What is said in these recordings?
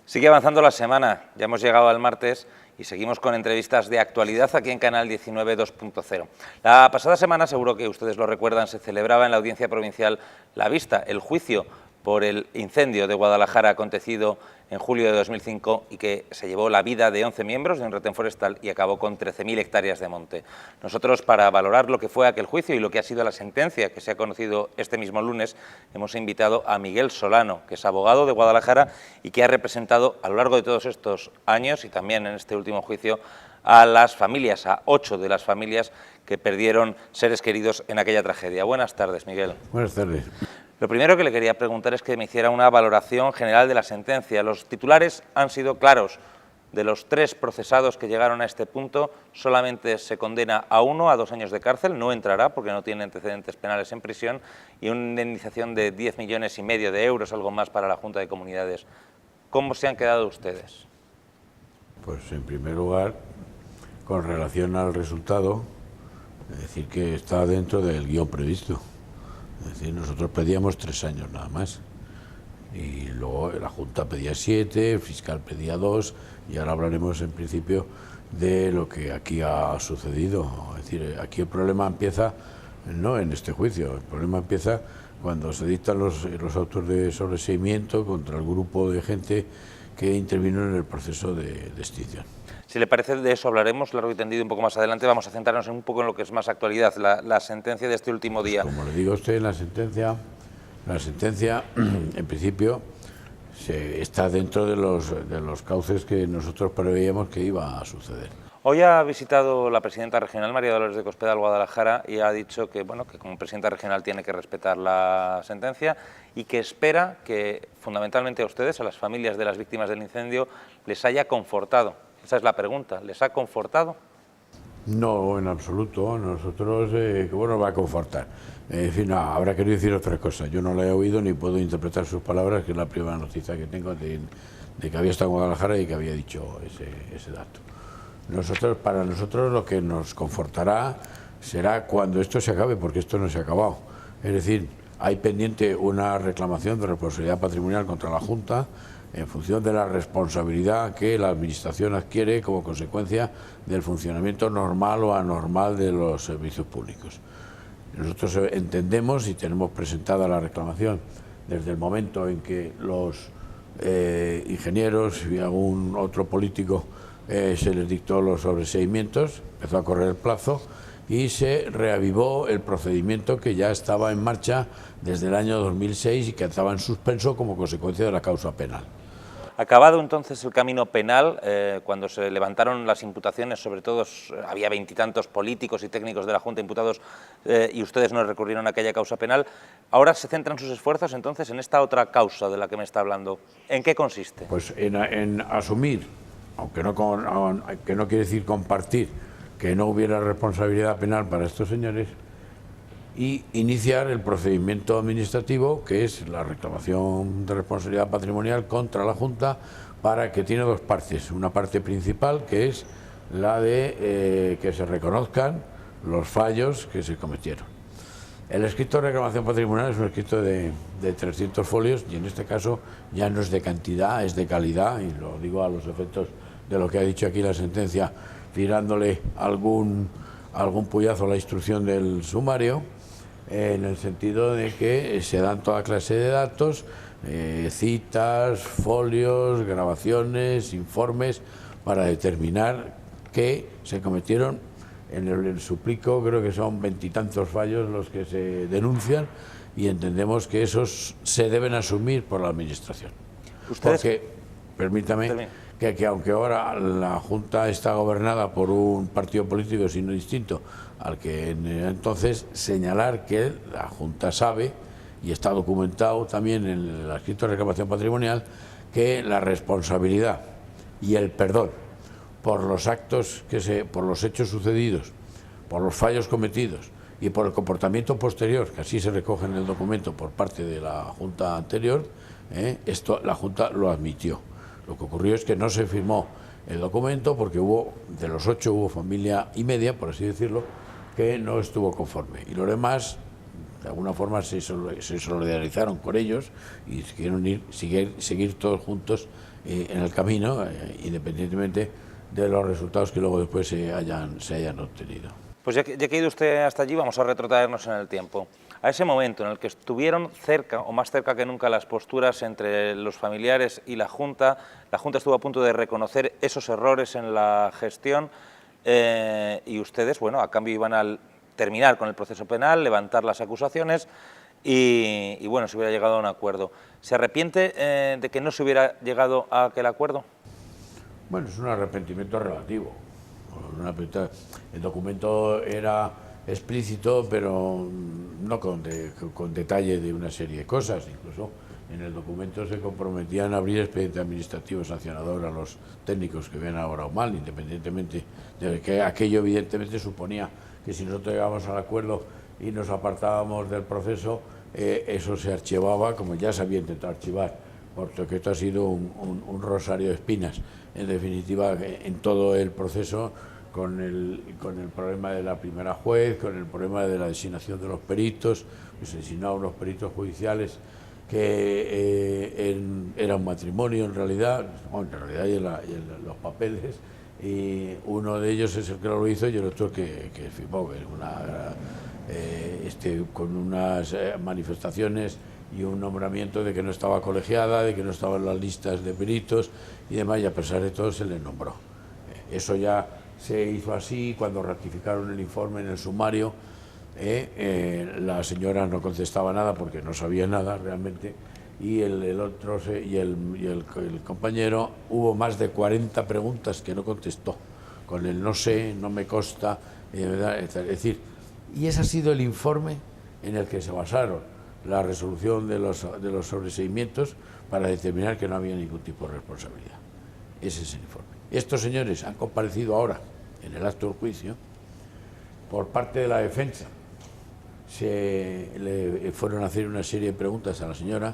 Sigue avanzando la semana, ya hemos llegado al martes y seguimos con entrevistas de actualidad aquí en Canal 19 2.0. La pasada semana, seguro que ustedes lo recuerdan, se celebraba en la Audiencia Provincial La Vista, el juicio por el incendio de Guadalajara acontecido en julio de 2005 y que se llevó la vida de 11 miembros de un retén forestal y acabó con 13.000 hectáreas de monte. Nosotros, para valorar lo que fue aquel juicio y lo que ha sido la sentencia que se ha conocido este mismo lunes, hemos invitado a Miguel Solano, que es abogado de Guadalajara y que ha representado a lo largo de todos estos años y también en este último juicio a las familias, a 8 de las familias que perdieron seres queridos en aquella tragedia. Buenas tardes, Miguel. Buenas tardes. Lo primero que le quería preguntar es que me hiciera una valoración general de la sentencia. Los titulares han sido claros. De los 3 procesados que llegaron a este punto, solamente se condena a 1 a 2 años de cárcel, no entrará porque no tiene antecedentes penales en prisión, y una indemnización de 10,5 millones de euros, algo más para la Junta de Comunidades. ¿Cómo se han quedado ustedes? Pues en primer lugar, con relación al resultado, es decir, que está dentro del guión previsto. Es decir, nosotros pedíamos 3 años nada más. Y luego la Junta pedía 7, el fiscal pedía 2, y ahora hablaremos en principio de lo que aquí ha sucedido. Es decir, aquí el problema empieza no en este juicio, el problema empieza cuando se dictan los autos de sobreseimiento contra el grupo de gente que intervino en el proceso de extinción. Si le parece, de eso hablaremos largo y tendido un poco más adelante. Vamos a centrarnos un poco en lo que es más actualidad, la sentencia de este último día. Pues como le digo a usted, la sentencia en principio está dentro de los cauces que nosotros preveíamos que iba a suceder. Hoy ha visitado la presidenta regional, María Dolores de Cospedal, Guadalajara, y ha dicho que, bueno, que como presidenta regional tiene que respetar la sentencia y que espera que, fundamentalmente a ustedes, a las familias de las víctimas del incendio, les haya confortado. Esa es la pregunta, ¿les ha confortado? No, en absoluto. Nosotros, ¿cómo nos va a confortar? En fin, no, habrá querido decir otra cosa. Yo no la he oído ni puedo interpretar sus palabras, que es la primera noticia que tengo de que había estado en Guadalajara y que había dicho ese dato. Para nosotros lo que nos confortará será cuando esto se acabe, porque esto no se ha acabado. Es decir, hay pendiente una reclamación de responsabilidad patrimonial contra la Junta en función de la responsabilidad que la Administración adquiere como consecuencia del funcionamiento normal o anormal de los servicios públicos. Nosotros entendemos y tenemos presentada la reclamación desde el momento en que los ingenieros y algún otro político se les dictó los sobreseimientos, empezó a correr el plazo y se reavivó el procedimiento que ya estaba en marcha desde el año 2006 y que estaba en suspenso como consecuencia de la causa penal. Acabado entonces el camino penal, cuando se levantaron las imputaciones, sobre todo había 20 y tantos políticos y técnicos de la Junta imputados y ustedes no recurrieron a aquella causa penal, ahora se centran sus esfuerzos entonces en esta otra causa de la que me está hablando. ¿En qué consiste? Pues en asumir, aunque no quiere decir compartir, que no hubiera responsabilidad penal para estos señores, y iniciar el procedimiento administrativo, que es la reclamación de responsabilidad patrimonial contra la Junta, que tiene 2 partes. Una parte principal, que es la de que se reconozcan los fallos que se cometieron. El escrito de reclamación patrimonial es un escrito de 300 folios y en este caso ya no es de cantidad, es de calidad, y lo digo a los efectos de lo que ha dicho aquí la sentencia, tirándole algún puyazo a la instrucción del sumario, en el sentido de que se dan toda clase de datos, citas, folios, grabaciones, informes, para determinar que se cometieron, en el suplico creo que son 20 y tantos fallos los que se denuncian, y entendemos que esos se deben asumir por la Administración. ¿Ustedes? Porque, permítame, que aunque ahora la Junta está gobernada por un partido político sino distinto al que entonces, señalar que la Junta sabe, y está documentado también en el escrito de reclamación patrimonial, que la responsabilidad y el perdón por los por los hechos sucedidos, por los fallos cometidos y por el comportamiento posterior, que así se recoge en el documento por parte de la Junta anterior, esto la Junta lo admitió. Lo que ocurrió es que no se firmó el documento porque de los 8 hubo familia y media, por así decirlo, que no estuvo conforme. Y los demás de alguna forma se solidarizaron con ellos y quisieron seguir todos juntos en el camino, independientemente de los resultados que luego después se hayan obtenido. Pues ya que ha ido usted hasta allí, vamos a retrotraernos en el tiempo. A ese momento en el que estuvieron cerca, o más cerca que nunca, las posturas entre los familiares y la Junta estuvo a punto de reconocer esos errores en la gestión y ustedes, bueno, a cambio iban a terminar con el proceso penal, levantar las acusaciones y bueno, se hubiera llegado a un acuerdo. ¿Se arrepiente de que no se hubiera llegado a aquel acuerdo? Bueno, es un arrepentimiento relativo. El documento era explícito, pero no con detalle de una serie de cosas. Incluso en el documento se comprometían a abrir expediente administrativo sancionador a los técnicos que habían obrado mal, independientemente de que aquello evidentemente suponía que si nosotros llegábamos al acuerdo y nos apartábamos del proceso, eso se archivaba, como ya se había intentado archivar, porque esto ha sido un rosario de espinas. En definitiva, en todo el proceso, con el problema de la primera juez, con el problema de la designación de los peritos, pues se designaron unos peritos judiciales que era un matrimonio en realidad, y los papeles, y uno de ellos es el que lo hizo y el otro que firmó, con unas manifestaciones y un nombramiento de que no estaba colegiada, de que no estaba en las listas de peritos y demás, y a pesar de todo se le nombró. Eso ya se hizo así cuando ratificaron el informe en el sumario. La señora no contestaba nada porque no sabía nada realmente, y el compañero, hubo más de 40 preguntas que no contestó, con el no sé, no me consta, es decir, y ese ha sido el informe en el que se basaron la resolución de los sobreseimientos para determinar que no había ningún tipo de responsabilidad. Ese es el informe. Estos señores han comparecido ahora en el acto del juicio. Por parte de la defensa le fueron a hacer una serie de preguntas a la señora.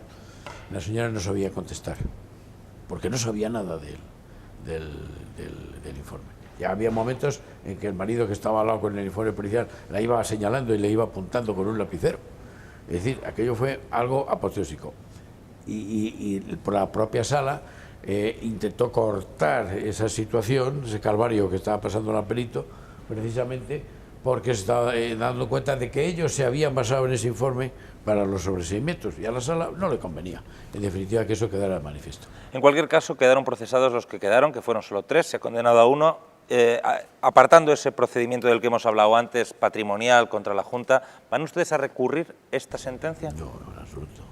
La señora no sabía contestar porque no sabía nada del informe. Ya había momentos en que el marido, que estaba al lado con el informe policial, la iba señalando y le iba apuntando con un lapicero. Es decir, aquello fue algo apoteósico. Y por la propia sala intentó cortar esa situación, ese calvario que estaba pasando al perito, precisamente porque se estaba dando cuenta de que ellos se habían basado en ese informe para los sobreseimientos, y a la sala no le convenía, en definitiva, que eso quedara de manifiesto. En cualquier caso, quedaron procesados los que quedaron, que fueron solo 3, se ha condenado a 1. Apartando ese procedimiento del que hemos hablado antes, patrimonial contra la Junta, ¿van ustedes a recurrir esta sentencia? No, en absoluto.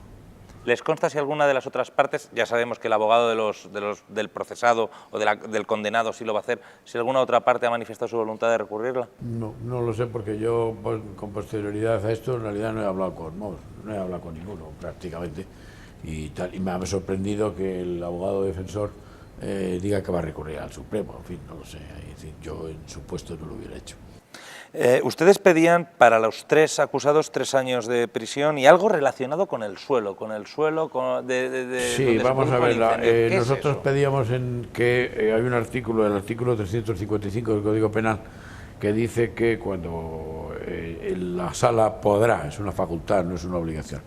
¿Les consta si alguna de las otras partes, ya sabemos que el abogado del procesado o del condenado sí lo va a hacer, si alguna otra parte ha manifestado su voluntad de recurrirla? No lo sé, porque yo, con posterioridad a esto, en realidad no he hablado con ninguno prácticamente, y me ha sorprendido que el abogado defensor diga que va a recurrir al Supremo. En fin, no lo sé, es decir, yo en su puesto no lo hubiera hecho. Ustedes pedían para los 3 acusados 3 años de prisión y algo relacionado con el suelo, Sí, vamos a ver, nosotros pedíamos que hay un artículo, el artículo 355 del Código Penal, que dice que cuando la sala podrá, es una facultad, no es una obligación,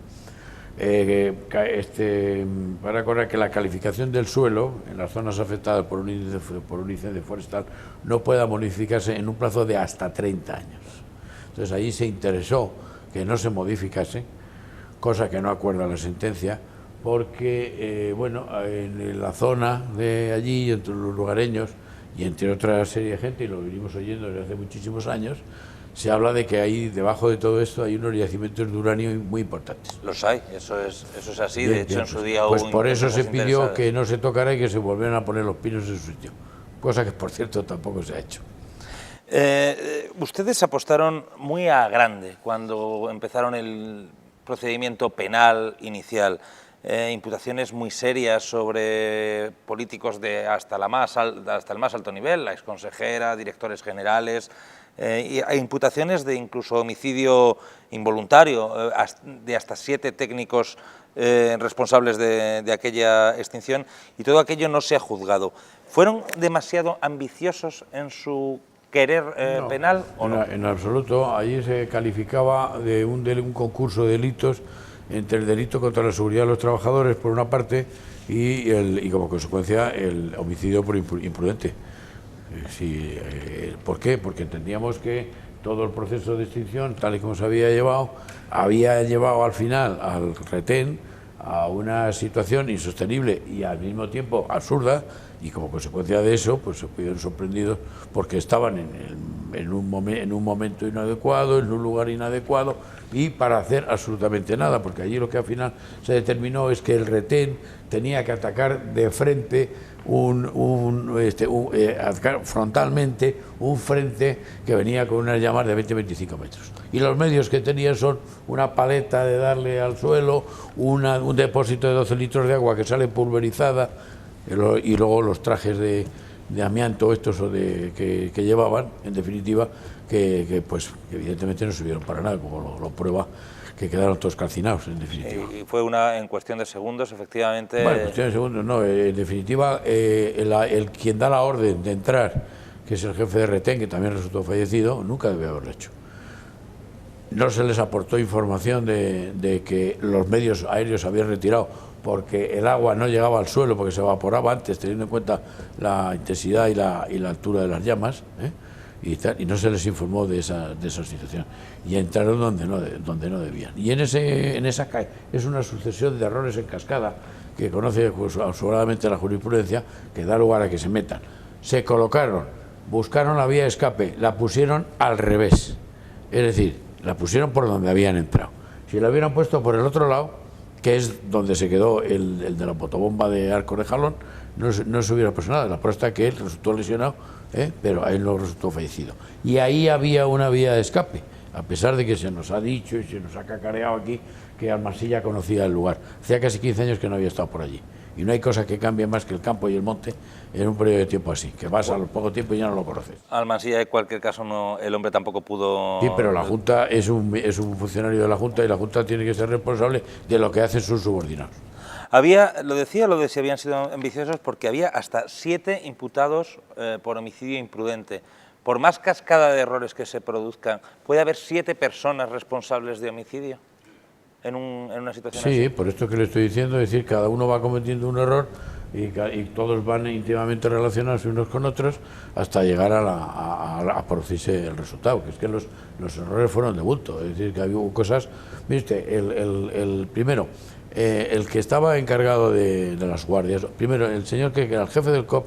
para recordar que la calificación del suelo en las zonas afectadas por un incendio forestal no pueda modificarse en un plazo de hasta 30 años. Entonces allí se interesó que no se modificase, cosa que no acuerda la sentencia, porque en la zona de allí, entre los lugareños y entre otra serie de gente, y lo venimos oyendo desde hace muchísimos años, se habla de que ahí, debajo de todo esto, hay unos yacimientos de uranio muy importantes. Los hay, eso es así. Bien, de hecho, en su día pues hubo por eso se pidió que no se tocara y que se volvieran a poner los pinos en su sitio, cosa que, por cierto, tampoco se ha hecho. Ustedes apostaron muy a grande cuando empezaron el procedimiento penal inicial. Imputaciones muy serias sobre políticos de hasta el más alto nivel, la exconsejera, directores generales, e imputaciones de incluso homicidio involuntario, de hasta 7 técnicos responsables de aquella extinción, y todo aquello no se ha juzgado. ¿Fueron demasiado ambiciosos en su querer No, penal o no? En absoluto. Allí se calificaba de un concurso de delitos entre el delito contra la seguridad de los trabajadores, por una parte, y como consecuencia el homicidio por imprudente. ¿Por qué? Porque entendíamos que todo el proceso de extinción, tal y como se había llevado al final al retén a una situación insostenible y al mismo tiempo absurda, y como consecuencia de eso pues se vieron sorprendidos porque estaban en un momento inadecuado, en un lugar inadecuado, y para hacer absolutamente nada, porque allí lo que al final se determinó es que el retén tenía que atacar de frente atacar frontalmente un frente que venía con unas llamas de 20-25 metros. Y los medios que tenía son una paleta de darle al suelo, un depósito de 12 litros de agua que sale pulverizada, y luego los trajes de amianto estos que llevaban, en definitiva, que evidentemente no sirvieron para nada, como lo prueba que quedaron todos calcinados, en definitiva. Y fue en cuestión de segundos, efectivamente. Bueno, en cuestión de segundos no, en definitiva, quien da la orden de entrar, que es el jefe de retén, que también resultó fallecido, nunca debe haberlo hecho. No se les aportó información de que los medios aéreos se habían retirado porque el agua no llegaba al suelo, porque se evaporaba antes, teniendo en cuenta la intensidad y la altura de las llamas, y no se les informó de esa situación, y entraron donde no debían. Y es una sucesión de errores en cascada que conoce absolutamente la jurisprudencia, que da lugar a que se metan. Se colocaron, buscaron la vía de escape, la pusieron al revés, es decir, la pusieron por donde habían entrado. Si la hubieran puesto por el otro lado, que es donde se quedó el de la motobomba de Arcos de Jalón, no se hubiera pasado nada. La prueba está que él resultó lesionado, pero a él no resultó fallecido. Y ahí había una vía de escape, a pesar de que se nos ha dicho y se nos ha cacareado aquí que Almasilla conocía el lugar. Hacía casi 15 años que no había estado por allí. Y no hay cosa que cambie más que el campo y el monte en un periodo de tiempo así, que vas a poco tiempo y ya no lo conoces. Almasilla, en cualquier caso, el hombre tampoco pudo... Sí, pero la Junta es un funcionario de la Junta, y la Junta tiene que ser responsable de lo que hacen sus subordinados. Lo de si habían sido ambiciosos, porque había hasta 7 imputados por homicidio imprudente. Por más cascada de errores que se produzcan, ¿puede haber 7 personas responsables de homicidio en una situación así? Sí, por esto que le estoy diciendo, es decir, cada uno va cometiendo un error y todos van íntimamente relacionados unos con otros hasta llegar a producirse el resultado, que es que los errores fueron de bulto, es decir, que había cosas... Mire usted, el primero, el que estaba encargado de las guardias, primero, el señor que era el jefe del COP,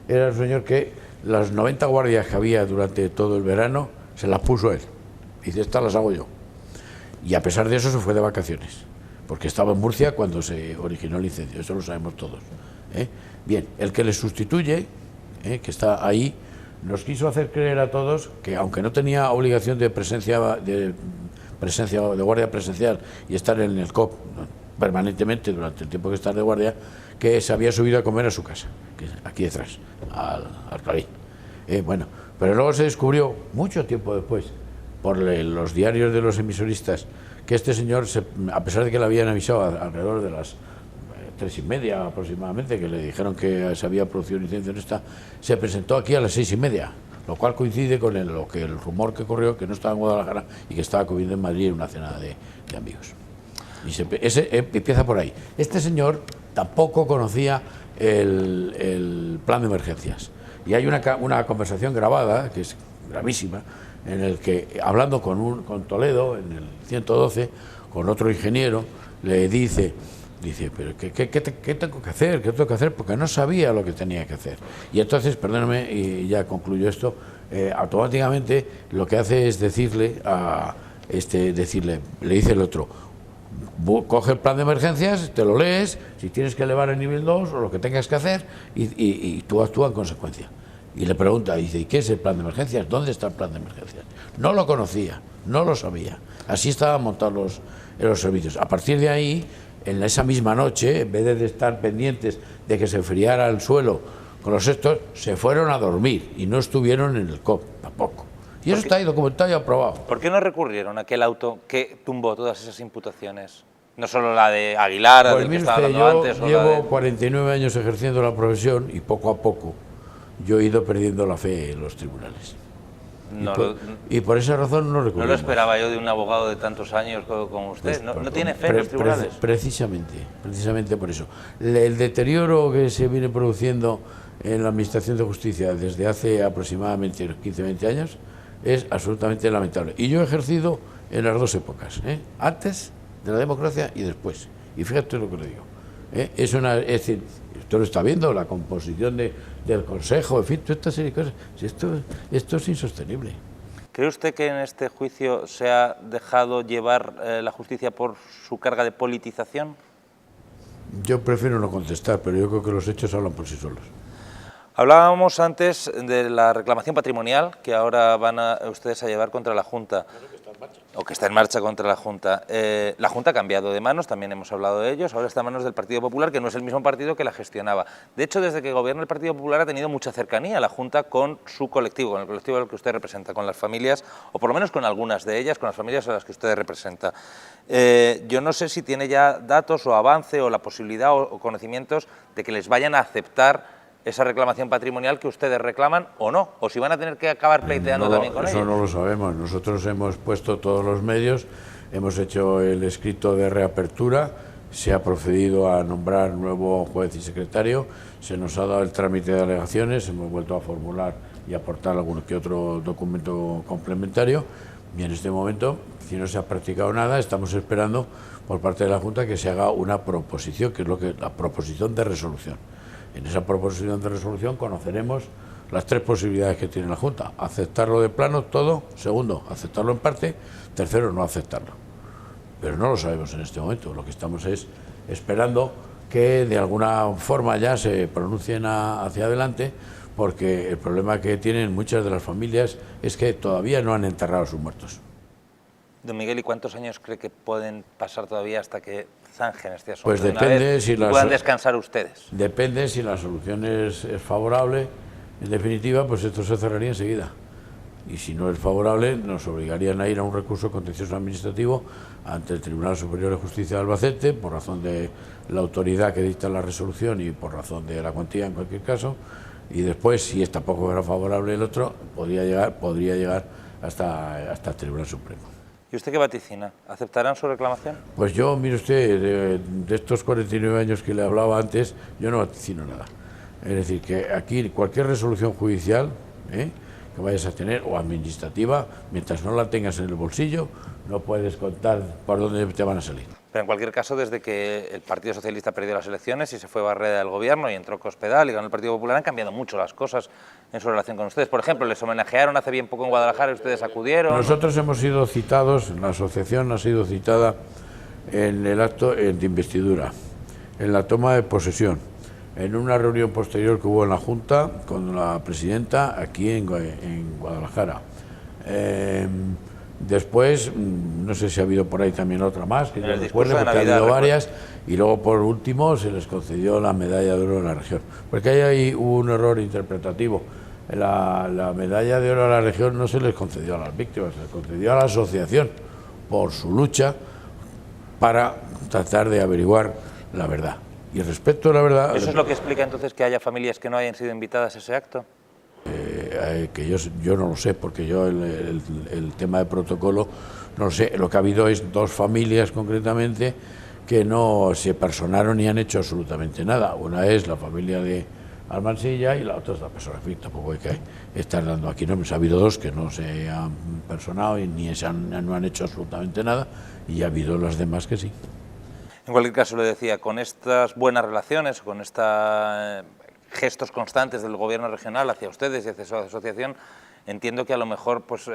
era el señor que las 90 guardias que había durante todo el verano se las puso él, y dice, estas las hago yo. Y a pesar de eso se fue de vacaciones, porque estaba en Murcia cuando se originó el incendio, eso lo sabemos todos. Bien, el que le sustituye, que está ahí, nos quiso hacer creer a todos que, aunque no tenía obligación de guardia presencial y estar en el COP permanentemente durante el tiempo que está de guardia, que se había subido a comer a su casa, que es aquí detrás, al Clarín. Bueno, pero luego se descubrió, mucho tiempo después, por los diarios de los emisoristas, que este señor, a pesar de que le habían avisado alrededor de las 3:30 aproximadamente, que le dijeron que se había producido un incendio en esta, se presentó aquí a las 6:30, lo cual coincide con el rumor que corrió, que no estaba en Guadalajara y que estaba comiendo en Madrid en una cena de amigos. Y empieza por ahí. Este señor tampoco conocía el plan de emergencias. Y hay una conversación grabada, que es gravísima, en el que, hablando con Toledo, en el 112, con otro ingeniero, le dice, pero ¿qué tengo que hacer? ¿Qué tengo que hacer? Porque no sabía lo que tenía que hacer. Y entonces, perdóname, y ya concluyo esto, automáticamente lo que hace es le dice el otro, coge el plan de emergencias, te lo lees, si tienes que elevar el nivel 2 o lo que tengas que hacer, y tú actúas en consecuencia. Y le pregunta, dice, ¿y qué es el plan de emergencias? ¿Dónde está el plan de emergencias? No lo conocía, no lo sabía. Así estaban montados los servicios. A partir de ahí, en esa misma noche, en vez de estar pendientes de que se enfriara el suelo con los estos, se fueron a dormir y no estuvieron en el COP tampoco. Y eso está ahí documentado y aprobado. ¿Por qué no recurrieron a aquel auto que tumbó todas esas imputaciones? No solo la de Aguilar, pues del que estaba hablando antes. Yo llevo 49 años ejerciendo la profesión y poco a poco yo he ido perdiendo la fe en los tribunales. y por esa razón no recurrimos. No lo esperaba yo de un abogado de tantos años como usted. ¿No tiene fe en los tribunales? Precisamente por eso. El deterioro que se viene produciendo en la Administración de Justicia desde hace aproximadamente 15-20 años es absolutamente lamentable. Y yo he ejercido en las dos épocas, antes de la democracia y después. Y fíjate lo que le digo. Es decir, usted lo está viendo, la composición del Consejo, en fin, toda esta serie de cosas. Esto es insostenible. ¿Cree usted que en este juicio se ha dejado llevar la justicia por su carga de politización? Yo prefiero no contestar, pero yo creo que los hechos hablan por sí solos. Hablábamos antes de la reclamación patrimonial que ahora van ustedes a llevar contra la Junta. O que está en marcha contra la Junta. La Junta ha cambiado de manos, también hemos hablado de ellos, ahora está en manos del Partido Popular, que no es el mismo partido que la gestionaba. De hecho, desde que gobierna el Partido Popular ha tenido mucha cercanía la Junta con su colectivo, con el colectivo al que usted representa, con las familias, o por lo menos con algunas de ellas, con las familias a las que usted representa. Yo no sé si tiene ya datos o avance o la posibilidad o conocimientos de que les vayan a aceptar esa reclamación patrimonial que ustedes reclaman o no, o si van a tener que acabar pleiteando también con ellos. Eso no lo sabemos. Nosotros hemos puesto todos los medios, hemos hecho el escrito de reapertura, se ha procedido a nombrar nuevo juez y secretario, se nos ha dado el trámite de alegaciones, hemos vuelto a formular y aportar algún que otro documento complementario, y en este momento, si no se ha practicado nada, estamos esperando por parte de la Junta que se haga una proposición, que es la proposición de resolución. En esa proposición de resolución conoceremos las tres posibilidades que tiene la Junta: aceptarlo de plano todo, segundo, aceptarlo en parte, tercero, no aceptarlo. Pero no lo sabemos en este momento. Lo que estamos es esperando que de alguna forma ya se pronuncien hacia adelante, porque el problema que tienen muchas de las familias es que todavía no han enterrado a sus muertos. Don Miguel, ¿y cuántos años cree que pueden pasar todavía hasta que zanjen este asunto? Pues depende si puedan descansar ustedes. Depende si la solución es favorable. En definitiva, pues esto se cerraría enseguida. Y si no es favorable, nos obligarían a ir a un recurso contencioso administrativo ante el Tribunal Superior de Justicia de Albacete, por razón de la autoridad que dicta la resolución y por razón de la cuantía en cualquier caso. Y después, si tampoco era favorable el otro, podría llegar hasta el Tribunal Supremo. ¿Y usted qué vaticina? ¿Aceptarán su reclamación? Pues yo, mire usted, de estos 49 años que le hablaba antes, yo no vaticino nada. Es decir, que aquí cualquier resolución judicial que vayas a tener, o administrativa, mientras no la tengas en el bolsillo, no puedes contar por dónde te van a salir. Pero en cualquier caso, desde que el Partido Socialista perdió las elecciones y se fue Barreda del gobierno y entró Cospedal y ganó el Partido Popular, han cambiado mucho las cosas en su relación con ustedes. Por ejemplo, les homenajearon hace bien poco en Guadalajara y ustedes acudieron. Nosotros hemos sido citados, la asociación ha sido citada en el acto de investidura, en la toma de posesión, en una reunión posterior que hubo en la Junta con la presidenta aquí en Guadalajara. Después, no sé si ha habido por ahí también otra más, que yo recuerdo, porque ha habido varias, y luego por último se les concedió la medalla de oro de la región. Porque ahí hubo un error interpretativo. La medalla de oro a la región no se les concedió a las víctimas, se les concedió a la asociación por su lucha para tratar de averiguar la verdad. Y respecto a la verdad... ¿Eso es lo que explica entonces que haya familias que no hayan sido invitadas a ese acto? Que yo no lo sé, porque yo el tema de protocolo no lo sé. Lo que ha habido es dos familias concretamente que no se personaron ni han hecho absolutamente nada. Una es la familia de Almansilla y la otra es la persona. En fin, tampoco hay que estar dando aquí nombres. Ha habido dos que no se han personado y no han hecho absolutamente nada, y ha habido las demás que sí. En cualquier caso, le decía, con estas buenas relaciones, con estos gestos constantes del gobierno regional hacia ustedes y hacia su asociación, entiendo que a lo mejor pues,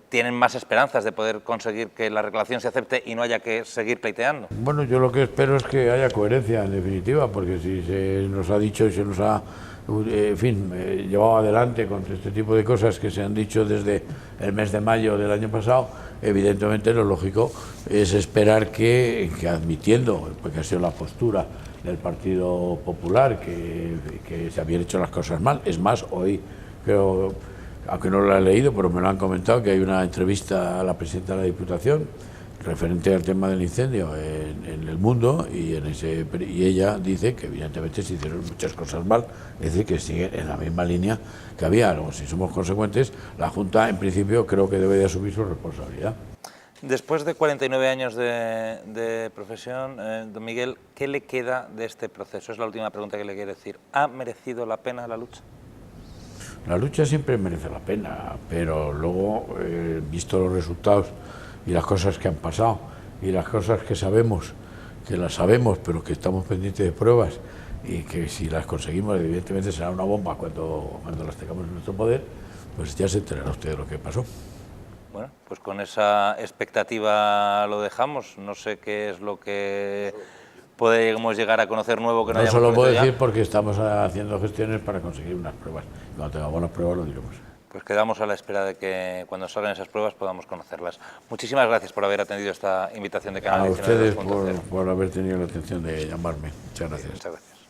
tienen más esperanzas de poder conseguir que la reclamación se acepte y no haya que seguir pleiteando. Bueno, yo lo que espero es que haya coherencia, en definitiva, porque si se nos ha dicho y se nos ha, en fin, llevado adelante con este tipo de cosas que se han dicho desde el mes de mayo del año pasado, evidentemente lo lógico es esperar que admitiendo, porque ha sido la postura del Partido Popular, que se habían hecho las cosas mal. Es más, hoy creo, aunque no lo he leído, pero me lo han comentado, que hay una entrevista a la presidenta de la Diputación referente al tema del incendio en el mundo, y ella dice que evidentemente se hicieron muchas cosas mal, es decir, que sigue en la misma línea que había. Luego, si somos consecuentes, la Junta en principio creo que debe de asumir su responsabilidad. Después de 49 años de profesión, don Miguel, ¿qué le queda de este proceso? Es la última pregunta que le quiero decir. ¿Ha merecido la pena la lucha? La lucha siempre merece la pena, pero luego, visto los resultados y las cosas que han pasado y las cosas que sabemos, pero que estamos pendientes de pruebas y que si las conseguimos evidentemente será una bomba cuando las tengamos en nuestro poder, pues ya se enterará usted de lo que pasó. Bueno, pues con esa expectativa lo dejamos. No sé qué es lo que podemos llegar a conocer nuevo que no hayamos solo puedo conocido decir ya. porque estamos haciendo gestiones para conseguir unas pruebas. Cuando tengamos las pruebas lo diremos. Pues quedamos a la espera de que cuando salgan esas pruebas podamos conocerlas. Muchísimas gracias por haber atendido esta invitación de Canal 19 A ustedes por haber tenido la atención de llamarme. Muchas gracias. Muchas gracias.